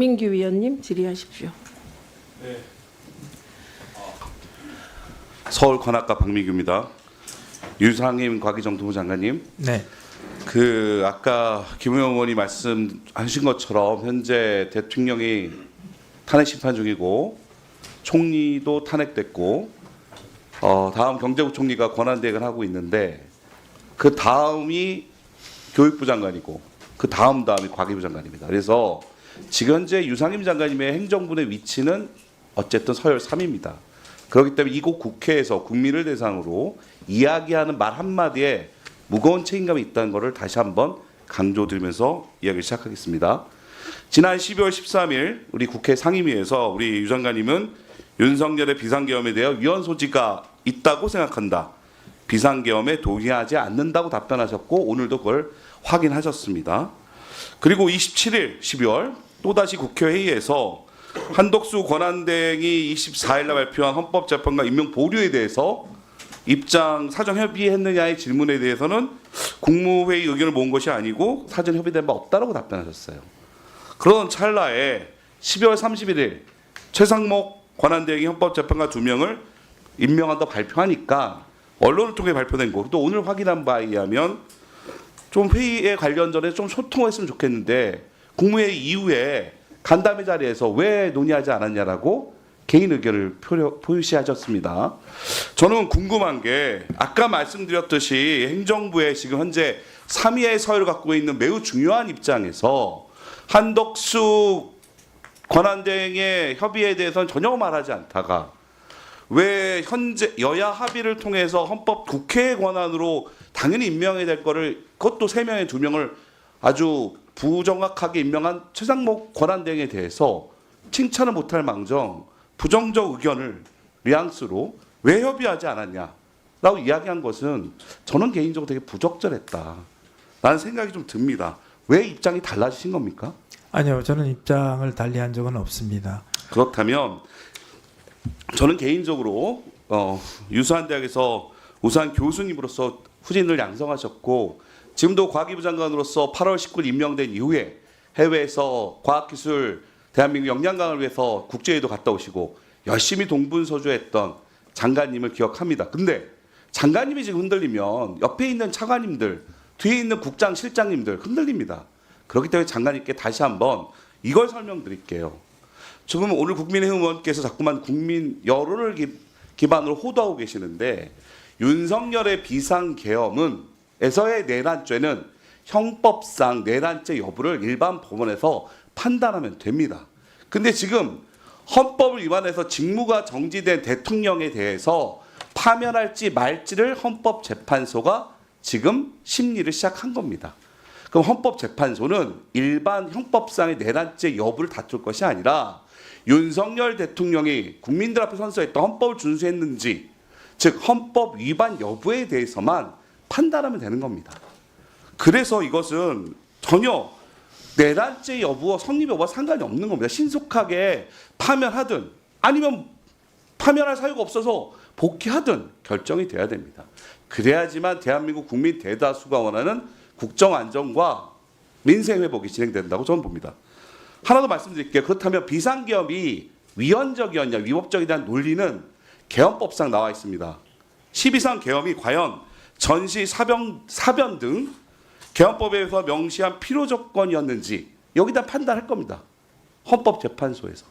민규 위원님 질의하십시오. 네. 서울 관악가 박민규입니다. 유상임 과기정통부 장관님, 네. 아까 김의원 의원이 말씀하신 것처럼 현재 대통령이 탄핵 심판 중이고 총리도 탄핵됐고 다음 경제부총리가 권한대행을 하고 있는데 그 다음이 교육부 장관이고 그 다음이 과기부 장관입니다. 그래서 지금 현재 유상임 장관님의 행정부의 위치는 어쨌든 서열 3입니다. 그렇기 때문에 이곳 국회에서 국민을 대상으로 이야기하는 말 한마디에 무거운 책임감이 있다는 것을 다시 한번 강조드리면서 이야기를 시작하겠습니다. 지난 12월 13일 우리 국회 상임위에서 우리 유 장관님은 윤석열의 비상계엄에 대해 위헌 소지가 있다고 생각한다. 비상계엄에 동의하지 않는다고 답변하셨고 오늘도 그걸 확인하셨습니다. 그리고 27일 12월 또다시 국회회의에서 한덕수 권한대행이 24일 날 발표한 헌법재판관 임명 보류에 대해서 입장 사전 협의했느냐의 질문에 대해서는 국무회의 의견을 모은 것이 아니고 사전 협의된 바 없다라고 답변하셨어요. 그런 찰나에 12월 31일 최상목 권한대행이 헌법재판관 2명을 임명한다고 발표하니까 언론을 통해 발표된 거, 또 오늘 확인한 바에 의하면 좀 회의에 관련전에 좀 소통했으면 좋겠는데 국무회의 이후에 간담회 자리에서 왜 논의하지 않았냐라고 개인 의견을 표시하셨습니다. 저는 궁금한 게 아까 말씀드렸듯이 행정부의 지금 현재 3위의 서열을 갖고 있는 매우 중요한 입장에서 한덕수 권한대행의 협의에 대해서는 전혀 말하지 않다가 왜 현재 여야 합의를 통해서 헌법 국회의 권한으로 당연히 임명해야 될 거를 그것도 3명에 2명을 아주 부정확하게 임명한 최상목 권한대행에 대해서 칭찬을 못할 망정 부정적 의견을 뉘앙스로 왜 협의하지 않았냐라고 이야기한 것은 저는 개인적으로 되게 부적절했다라는 생각이 좀 듭니다. 왜 입장이 달라지신 겁니까? 아니요, 저는 입장을 달리한 적은 없습니다. 그렇다면 저는 개인적으로 유수한 대학에서 우수한 교수님으로서 후진을 양성하셨고 지금도 과기부 장관으로서 8월 19일 임명된 이후에 해외에서 과학기술 대한민국 역량강을 위해서 국제회의도 갔다 오시고 열심히 동분서주했던 장관님을 기억합니다. 근데 장관님이 지금 흔들리면 옆에 있는 차관님들, 뒤에 있는 국장, 실장님들 흔들립니다. 그렇기 때문에 장관님께 다시 한번 이걸 설명드릴게요. 지금 오늘 국민의힘 의원께서 자꾸만 국민 여론을 기반으로 호도하고 계시는데 윤석열의 비상계엄은 에서의 내란죄는 형법상 내란죄 여부를 일반 법원에서 판단하면 됩니다. 근데 지금 헌법을 위반해서 직무가 정지된 대통령에 대해서 파면할지 말지를 헌법재판소가 지금 심리를 시작한 겁니다. 그럼 헌법재판소는 일반 형법상의 내란죄 여부를 다툴 것이 아니라 윤석열 대통령이 국민들 앞에 선서했던 헌법을 준수했는지, 즉 헌법 위반 여부에 대해서만 판단하면 되는 겁니다. 그래서 이것은 전혀 내란죄 여부와 성립 여부와 상관이 없는 겁니다. 신속하게 파면하든 아니면 파면할 사유가 없어서 복귀하든 결정이 돼야 됩니다. 그래야지만 대한민국 국민 대다수가 원하는 국정 안정과 민생 회복이 진행된다고 저는 봅니다. 하나 더 말씀드릴게요. 그렇다면 비상계엄이 위헌적이었냐 위법적이에 대한 논리는 계엄법상 나와 있습니다. 12상 계엄이 과연 전시, 사변 등 계엄법에서 명시한 필요 조건이었는지 여기다 판단할 겁니다. 헌법재판소에서.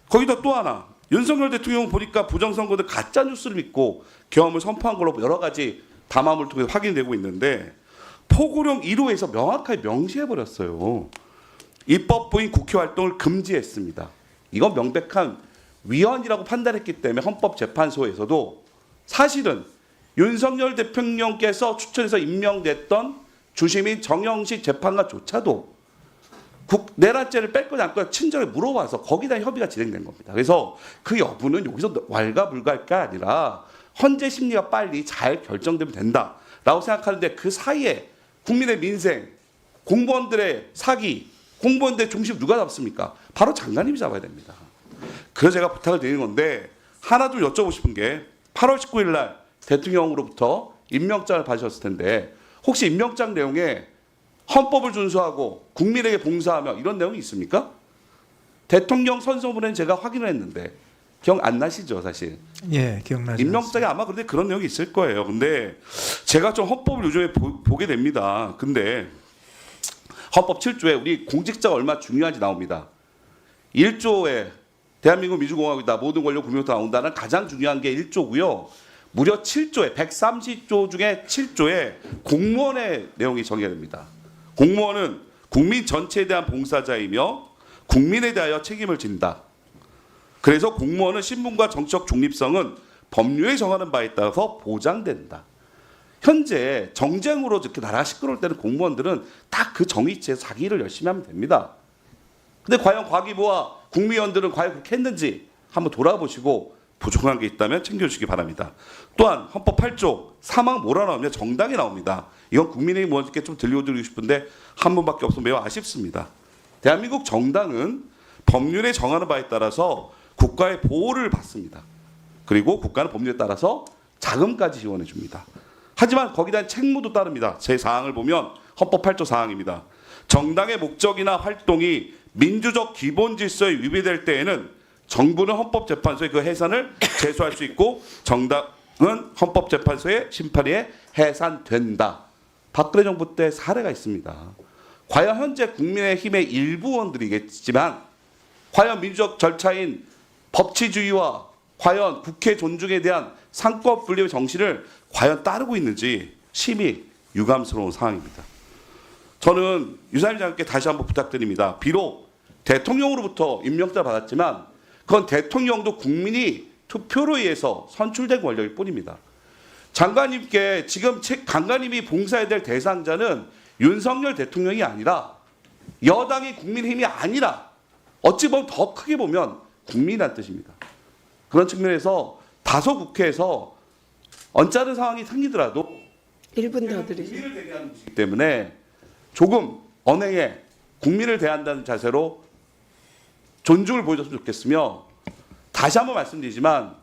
거기다 또 하나, 윤석열 대통령은 보니까 부정선거들 가짜 뉴스를 믿고 계엄을 선포한 걸로 여러 가지 담화물을 통해서 확인되고 있는데 포고령 1호에서 명확하게 명시해버렸어요. 입법부인 국회 활동을 금지했습니다. 이건 명백한 위헌이라고 판단했기 때문에 헌법재판소에서도 사실은 윤석열 대통령께서 추천해서 임명됐던 주심인 정영식 재판관조차도 내란죄를 뺄 거냐 안 거냐 친절히 물어봐서 거기다 협의가 진행된 겁니다. 그래서 그 여부는 여기서 왈가불가할 게 아니라 헌재 심리가 빨리 잘 결정되면 된다라고 생각하는데 그 사이에 국민의 민생, 공무원들의 사기, 공무원들의 중심 누가 잡습니까? 바로 장관님이 잡아야 됩니다. 그래서 제가 부탁을 드리는 건데 하나 좀 여쭤보고 싶은 게 8월 19일 날 대통령으로부터 임명장을 받으셨을 텐데 혹시 임명장 내용에 헌법을 준수하고 국민에게 봉사하며 이런 내용이 있습니까? 대통령 선서문은 제가 확인을 했는데 기억 안 나시죠, 사실? 예, 기억나죠. 임명장에 아마 그런데 그런 내용이 있을 거예요. 근데 제가 좀 헌법을 요즘에 보게 됩니다. 근데 헌법 7조에 우리 공직자가 얼마나 중요한지 나옵니다. 1조에 대한민국 민주공화국이다. 모든 권력 국민으로부터 나온다는 가장 중요한 게 1조고요. 무려 7조에 130조 중에 7조에 공무원의 내용이 정의가 됩니다. 공무원은 국민 전체에 대한 봉사자이며 국민에 대하여 책임을 진다. 그래서 공무원은 신분과 정치적 중립성은 법률에 정하는 바에 따라서 보장된다. 현재 정쟁으로 이렇게 나라가 시끄러울 때는 공무원들은 딱 그 정의치에서 자기 일을 열심히 하면 됩니다. 근데 과연 과기부와 국무위원들은 과연 그렇게 했는지 한번 돌아보시고 부족한 게 있다면 챙겨주시기 바랍니다. 또한 헌법 8조 사망 뭐라 나오냐 정당이 나옵니다. 이건 국민의힘 의원님께 좀 들려드리고 싶은데 한 분밖에 없어서 매우 아쉽습니다. 대한민국 정당은 법률에 정하는 바에 따라서 국가의 보호를 받습니다. 그리고 국가는 법률에 따라서 자금까지 지원해 줍니다. 하지만 거기에 대한 책무도 따릅니다. 제 사항을 보면 헌법 8조 사항입니다. 정당의 목적이나 활동이 민주적 기본 질서에 위배될 때에는 정부는 헌법재판소에 그 해산을 제소할 수 있고 정당은 헌법재판소의 심판에 해산된다. 박근혜 정부 때 사례가 있습니다. 과연 현재 국민의힘의 일부 의원들이겠지만 과연 민주적 절차인 법치주의와 과연 국회 존중에 대한 상권 분립의 정신을 과연 따르고 있는지 심히 유감스러운 상황입니다. 저는 유상임 장관께 다시 한번 부탁드립니다. 비록 대통령으로부터 임명장을 받았지만 그건 대통령도 국민이 투표로 의해서 선출된 권력일 뿐입니다. 장관님께 지금 장관님이 봉사해야 될 대상자는 윤석열 대통령이 아니라 여당이 국민의힘이 아니라 어찌 보면 더 크게 보면 국민이라는 뜻입니다. 그런 측면에서 다소 국회에서 언짢은 상황이 생기더라도 1분 더 드리죠. 국민을 대하는 것이기 때문에 조금 언행에 국민을 대한다는 자세로 존중을 보여줬으면 좋겠으며 다시 한번 말씀드리지만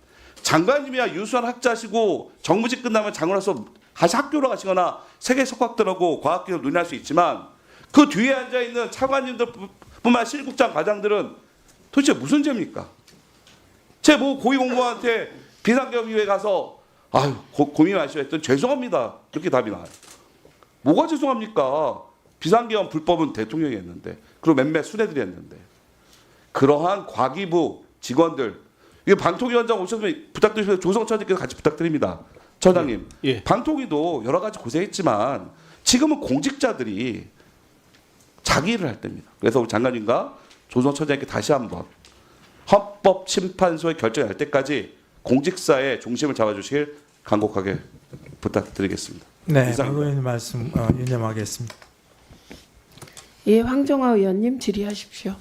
장관님이야 유수한 학자시고 정부직 끝나면 장관으로서 다시 학교로 가시거나 세계 석학들하고 과학기술 논의할 수 있지만 그 뒤에 앉아있는 차관님들뿐만 아니라 실국장 과장들은 도대체 무슨 죄입니까? 제 뭐 고위공무원한테 비상경위에 가서 아유 고민 마시오 했더니 죄송합니다. 이렇게 답이 나와요. 뭐가 죄송합니까? 비상계엄 불법은 대통령이 했는데 그리고 몇몇 수뇌들이 했는데 그러한 과기부 직원들 이게 방통위원장 오셨으면 부탁드리면 조성처장님께서 같이 부탁드립니다. 처장님 예. 방통위도 여러 가지 고생했지만 지금은 공직자들이 자기 일을 할 때입니다. 그래서 우리 장관님과 조성처장님께 다시 한번 헌법심판소의 결정이 날 때까지 공직사의 중심을 잡아주시길 간곡하게 부탁드리겠습니다. 네, 이상입니다. 박 의원님 말씀 유념하겠습니다. 예, 황정화 의원님 질의하십시오.